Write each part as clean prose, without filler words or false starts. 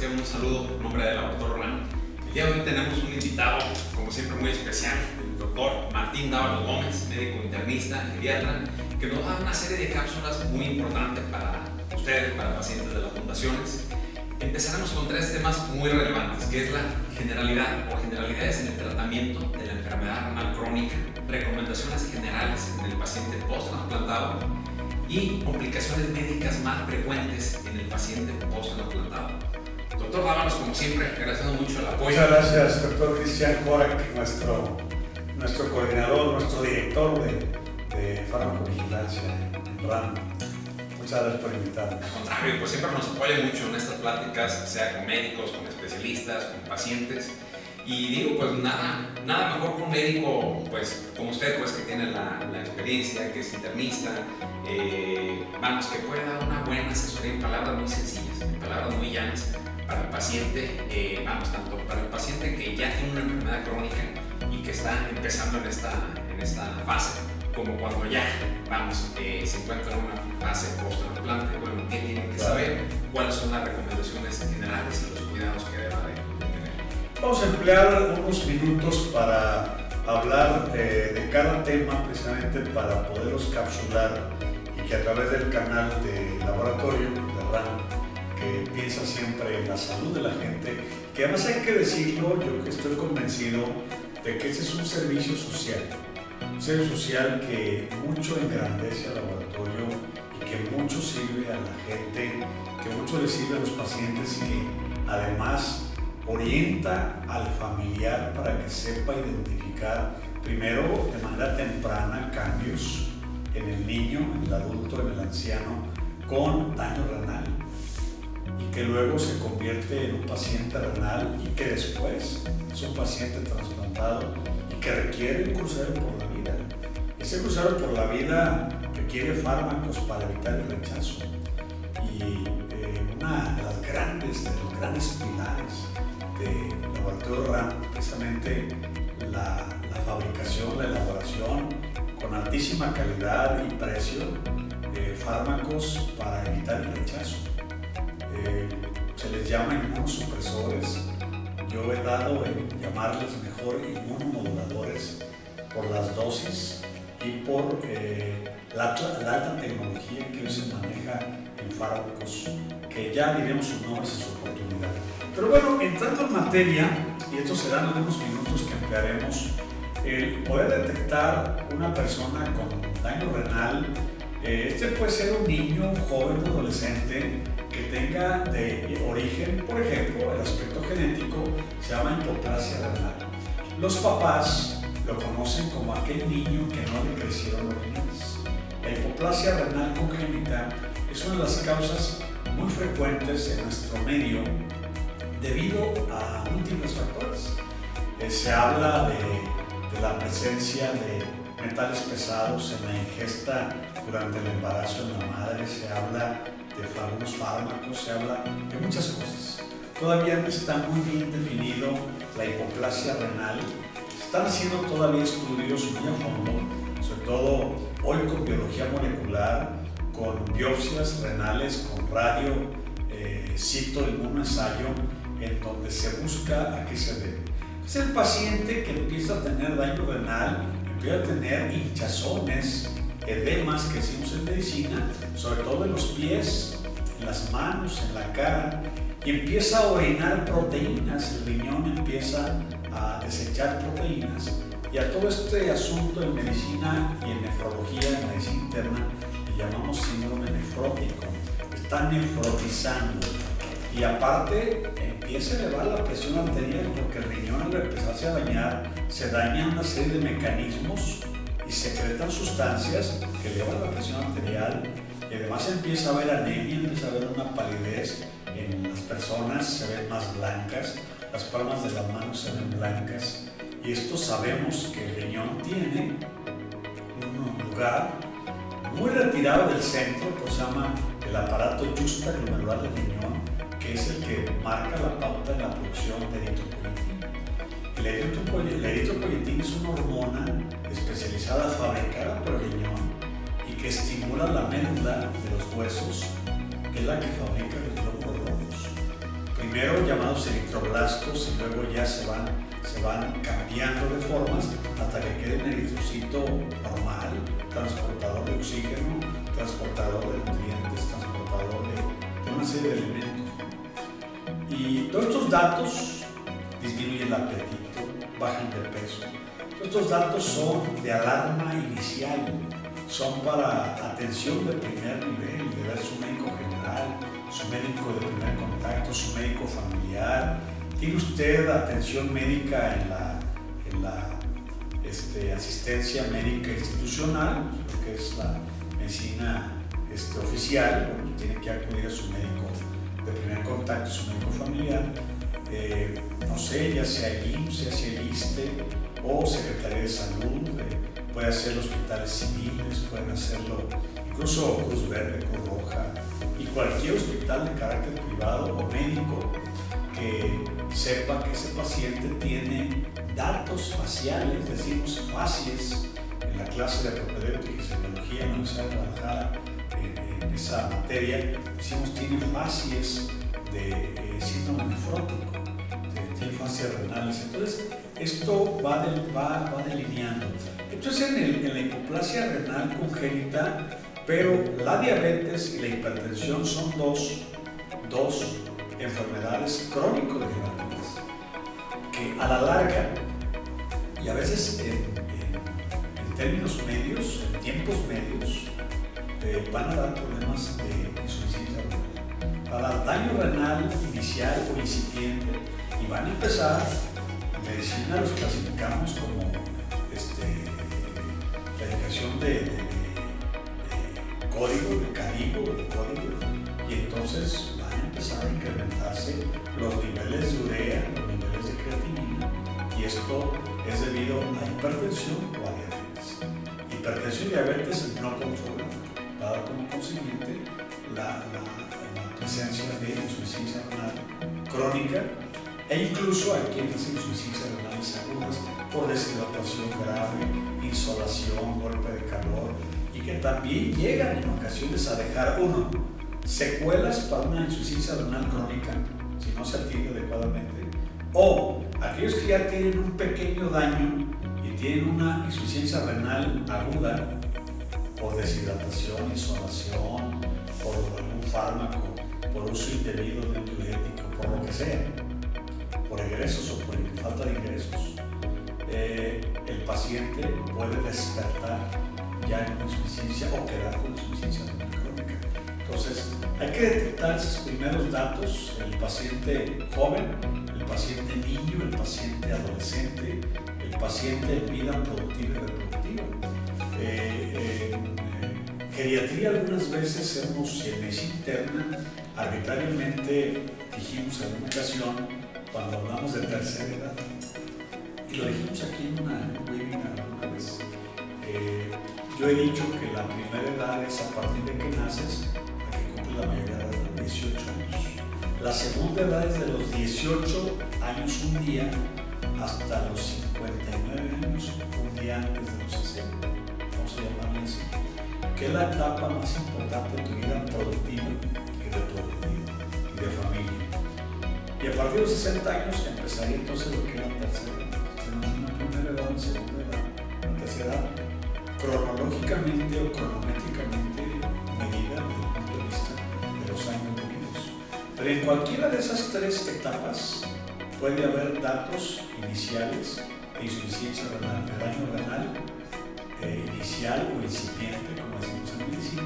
que un saludo en nombre del doctor Rolando. El día de hoy tenemos un invitado, como siempre, muy especial, el doctor Martín Dávalos Gómez, médico internista, geriatra, que nos da una serie de cápsulas muy importantes para ustedes, para pacientes de las fundaciones. Empezaremos con 3 temas muy relevantes, que es la generalidad o generalidades en el tratamiento de la enfermedad renal crónica, recomendaciones generales en el paciente post-trasplantado y complicaciones médicas más frecuentes en el paciente post-trasplantado. Doctor Dávalos, como siempre, agradecemos mucho el apoyo. Muchas gracias, doctor Cristian Korak, nuestro coordinador, nuestro director de farmacovigilancia en RAN. Muchas gracias por invitarme. Al contrario, pues siempre nos apoya mucho en estas pláticas, sea con médicos, con especialistas, con pacientes. Y digo, pues nada mejor que un médico, pues como usted, pues que tiene la experiencia, que es internista, vamos, que puede dar una buena asesoría en palabras muy sencillas, en palabras muy llanas para el paciente, vamos, tanto para el paciente que ya tiene una enfermedad crónica y que está empezando en esta fase, como cuando ya, vamos, se encuentra en una fase post-trasplante. Bueno, ¿qué tiene que saber? ¿Cuáles son las recomendaciones generales y los cuidados que debe de tener? Vamos a emplear unos minutos para hablar de cada tema, precisamente para poderlos capsular y que a través del canal de laboratorio de RAN, que piensa siempre en la salud de la gente, que además hay que decirlo, yo que estoy convencido de que ese es un servicio social. Un servicio social que mucho engrandece al laboratorio y que mucho sirve a la gente, que mucho le sirve a los pacientes y que además orienta al familiar para que sepa identificar primero de manera temprana cambios en el niño, en el adulto, en el anciano con daño renal y que luego se convierte en un paciente renal y que después es un paciente trasplantado y que requiere un crucero por la vida. Ese crucero por la vida requiere fármacos para evitar el rechazo y una de los grandes pilares del laboratorio RAN, precisamente la fabricación, la elaboración con altísima calidad y precio de fármacos para evitar el rechazo. Se les llama inmunosupresores. Yo he dado en llamarles mejor inmunomoduladores por las dosis y por la alta tecnología que hoy se maneja en fármacos, que ya diremos sus nombres en su oportunidad. Pero bueno, entrando en materia, y estos serán algunos minutos que emplearemos, el poder detectar una persona con daño renal, este puede ser un niño, un joven, un adolescente que tenga de origen, por ejemplo, el aspecto genético se llama hipoplasia renal. Los papás lo conocen como aquel niño que no le crecieron los riñones. La hipoplasia renal congénita es una de las causas muy frecuentes en nuestro medio debido a múltiples factores. Se habla de la presencia de metales pesados en la ingesta durante el embarazo en la madre, se habla de algunos fármacos, se habla de muchas cosas. Todavía no está muy bien definido la hipoplasia renal. Están haciendo todavía estudios muy a fondo, sobre todo hoy con biología molecular, con biopsias renales, con citoinmunoensayo, en donde se busca a qué se debe. Es el paciente que empieza a tener daño renal, empieza a tener hinchazones, edemas que decimos en medicina, sobre todo en los pies, en las manos, en la cara, y empieza a orinar proteínas, el riñón empieza a desechar proteínas, y a todo este asunto en medicina y en nefrología, en medicina interna, le llamamos síndrome nefrótico. Está nefrotizando y aparte empieza a elevar la presión arterial porque el riñón al empezarse a dañar se daña una serie de mecanismos y secretan sustancias que elevan la presión arterial y además empieza a haber anemia, empieza a haber una palidez en las personas, se ven más blancas, las palmas de las manos se ven blancas y esto sabemos que el riñón tiene un lugar muy retirado del centro, que se llama el aparato justaglomerular del riñón, que es el que marca la pauta en la producción de eritropoyetina. La eritropoyetina es una hormona especializada fabricada por el riñón y que estimula la médula de los huesos, que es la que fabrica los glóbulos rojos. primero llamados eritroblastos y luego ya se van cambiando de formas hasta que quede un eritrocito normal, transportador de oxígeno, transportador de nutrientes, transportador de una serie de elementos. Y todos estos datos disminuyen el apetito, bajan de peso. Todos estos datos son de alarma inicial, son para atención de primer nivel, de ver su médico general, su médico de primer contacto, su médico familiar. ¿Tiene usted atención médica en la asistencia médica institucional, lo que es la medicina oficial? Bueno, tiene que acudir a su médico de primer contacto, su médico familiar, no sé, ya sea IMSS, ya sea ISSSTE o Secretaría de Salud, puede hacerlo hospitales civiles, pueden hacerlo incluso Cruz Verde, Cruz Roja y cualquier hospital de carácter privado o médico que sepa que ese paciente tiene datos faciales, decimos facies en la clase de propedéutica y semiología en la Universidad de Guadalajara, en esa materia, decimos tiene facies de síndrome nefrótico, tiene facies renales. Entonces, esto va delineando. Entonces, en la hipoplasia renal congénita, pero la diabetes y la hipertensión son dos enfermedades crónico-degenerativas que a la larga y a veces en términos medios, en tiempos medios, van a dar problemas de insuficiencia renal. Van a dar daño renal inicial o incipiente y van a empezar, en medicina los clasificamos como medicación de código, de código, y entonces van a empezar a incrementarse los niveles de urea, los niveles de creatinina, y esto es debido a hipertensión o a diabetes. Hipertensión y diabetes no controladas, va a dar como consiguiente la presencia de insuficiencia renal crónica, e incluso hay quienes hacen insuficiencia renales agudas por deshidratación grave, insolación, golpe de calor, y que también llegan en ocasiones a dejar secuelas para una insuficiencia renal crónica si no se atiende adecuadamente, o aquellos que ya tienen un pequeño daño y tienen una insuficiencia renal aguda por deshidratación, insolación, por algún fármaco, por uso indebido de un diurético, por lo que sea, por egresos o por falta de ingresos, el paciente puede despertar ya en insuficiencia o quedar con insuficiencia renal crónica. Entonces, hay que detectar esos primeros datos, el paciente joven, el paciente niño, el paciente adolescente, el paciente en vida productiva y reproductiva. En geriatría algunas veces hemos, en medicina interna, arbitrariamente dijimos en una ocasión, cuando hablamos de tercera edad, y lo dijimos aquí en una webinar una vez, yo he dicho que la primera edad es a partir de que naces a que cumples la mayoría de edad, 18 años. La segunda edad es de los 18 años un día hasta los 59 años un día antes de los 60. Vamos a llamarle así. Que es la etapa más importante de tu vida productiva y reproductiva y de familia. Y a partir de los 60 años empezaría entonces lo que es la tercera edad. Tenemos una primera edad, una segunda edad, una tercera edad, cronológicamente o cronométricamente medida desde el punto de vista de los años vividos. Pero en cualquiera de esas tres etapas puede haber datos iniciales de insuficiencia renal, de daño renal inicial o incipiente, como decimos en medicina,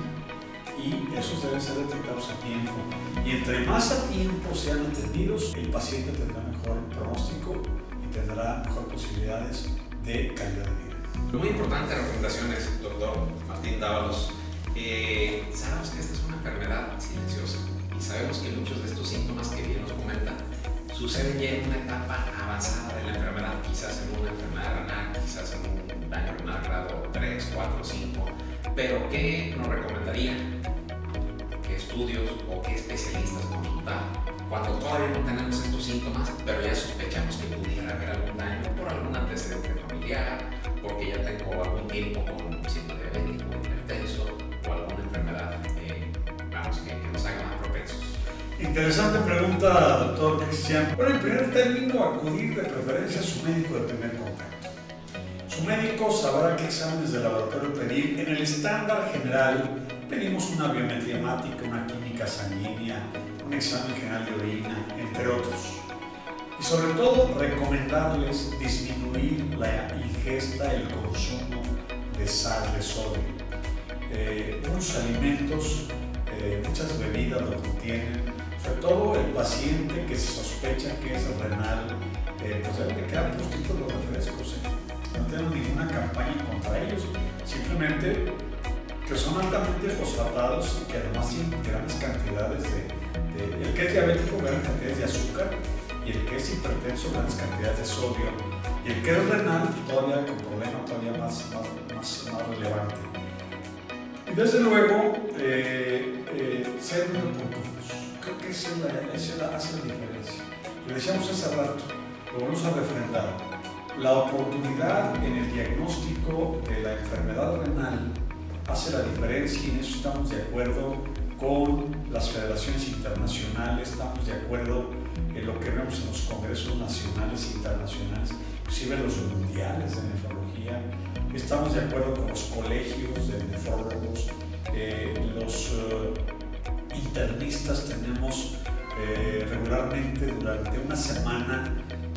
y esos deben ser detectados a tiempo. Y entre más a tiempo sean atendidos, el paciente tendrá mejor pronóstico y tendrá mejor posibilidades de calidad de vida. Muy importantes recomendaciones, doctor Martín Dávalos. Sabemos que esta es una enfermedad silenciosa y sabemos que muchos de estos síntomas que bien nos comenta suceden ya en una etapa avanzada de la enfermedad, quizás en una enfermedad renal, quizás en un daño renal grado 3, 4, 5, pero ¿qué nos recomendaría? ¿Qué estudios o qué especialistas consultar cuando todavía no tenemos estos síntomas, pero ya sospechamos que pudiera haber algún daño por algún antecedente familiar, porque ya tengo algún tiempo con siendo diabético, hipertenso o alguna enfermedad que nos haga más propensos? Interesante pregunta, doctor Cristian. Bueno, en primer término, acudir de preferencia a su médico de primer contacto. Su médico sabrá qué exámenes de laboratorio pedir. En el estándar general pedimos una biometría hemática, una química sanguínea, un examen general de orina, entre otros. Y sobre todo, recomendarles disminuir la ingesta, el consumo de sal, de sodio. Muchos alimentos, muchas bebidas lo contienen, sobre todo el paciente que se sospecha que es renal, pues debe quedar postitos los refrescos. No tenemos ninguna campaña contra ellos, simplemente que son altamente fosfatados y que además tienen grandes cantidades el que es diabético, grandes cantidades de azúcar, y el que es hipertenso, grandes cantidades de sodio, y el que es renal, todavía con problemas todavía más relevante. Y desde luego, ser muy oportunos. Creo que esa hace la diferencia. Lo decíamos hace rato, lo vamos a refrendar. La oportunidad en el diagnóstico de la enfermedad renal hace la diferencia, y en eso estamos de acuerdo con las federaciones internacionales, estamos de acuerdo en lo que vemos en los congresos nacionales e internacionales, inclusive los mundiales de nefrología. Estamos de acuerdo con los colegios de nefrólogos, los internistas. Tenemos regularmente durante una semana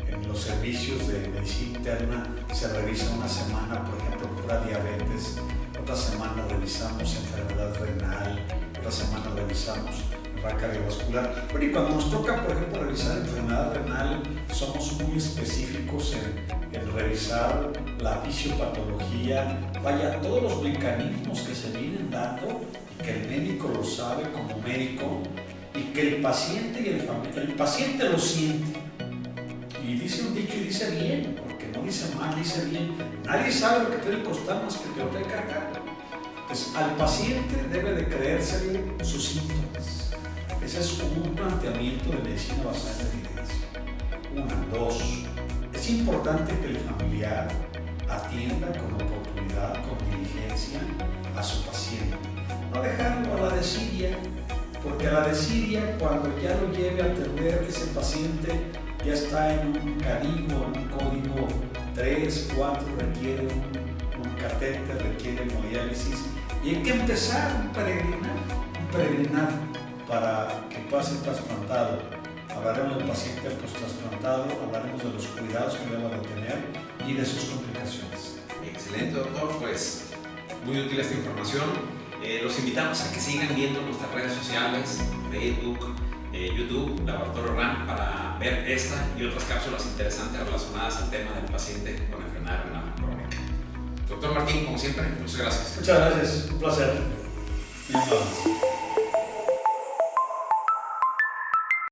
en los servicios de medicina interna, se revisa una semana, por ejemplo, pura diabetes, otra semana revisamos enfermedad renal, otra semana revisamos enfermedad cardiovascular. Bueno, y cuando nos toca, por ejemplo, revisar enfermedad renal, somos muy específicos en revisar la fisiopatología, vaya, todos los mecanismos que se vienen dando y que el médico lo sabe como médico y que el paciente y el paciente lo siente. Y dice un dicho y dice bien, porque no dice mal, dice bien. Nadie sabe lo que te debe costar más que te lo tenga cargado. Entonces, al paciente debe de creérsele sus síntomas. Ese es un planteamiento de medicina basada en evidencia. Una, dos. Es importante que el familiar atienda con oportunidad, con diligencia a su paciente. No dejarlo a la desidia, porque a la desidia, cuando ya lo lleve a atender, ese paciente ya está en un código 3, 4, requiere un catéter, requiere hemodiálisis, y hay que empezar un peregrinar para que pueda ser trasplantado. Hablaremos del paciente post-trasplantado, hablaremos de los cuidados que deba de tener y de sus complicaciones. Excelente, doctor, pues muy útil esta información. Los invitamos a que sigan viendo nuestras redes sociales, Facebook, YouTube, Laboratorio RAM, para ver esta y otras cápsulas interesantes relacionadas al tema del paciente con enfermedad renal crónica. Doctor Martín, como siempre, muchas gracias. Muchas gracias, un placer. Bien,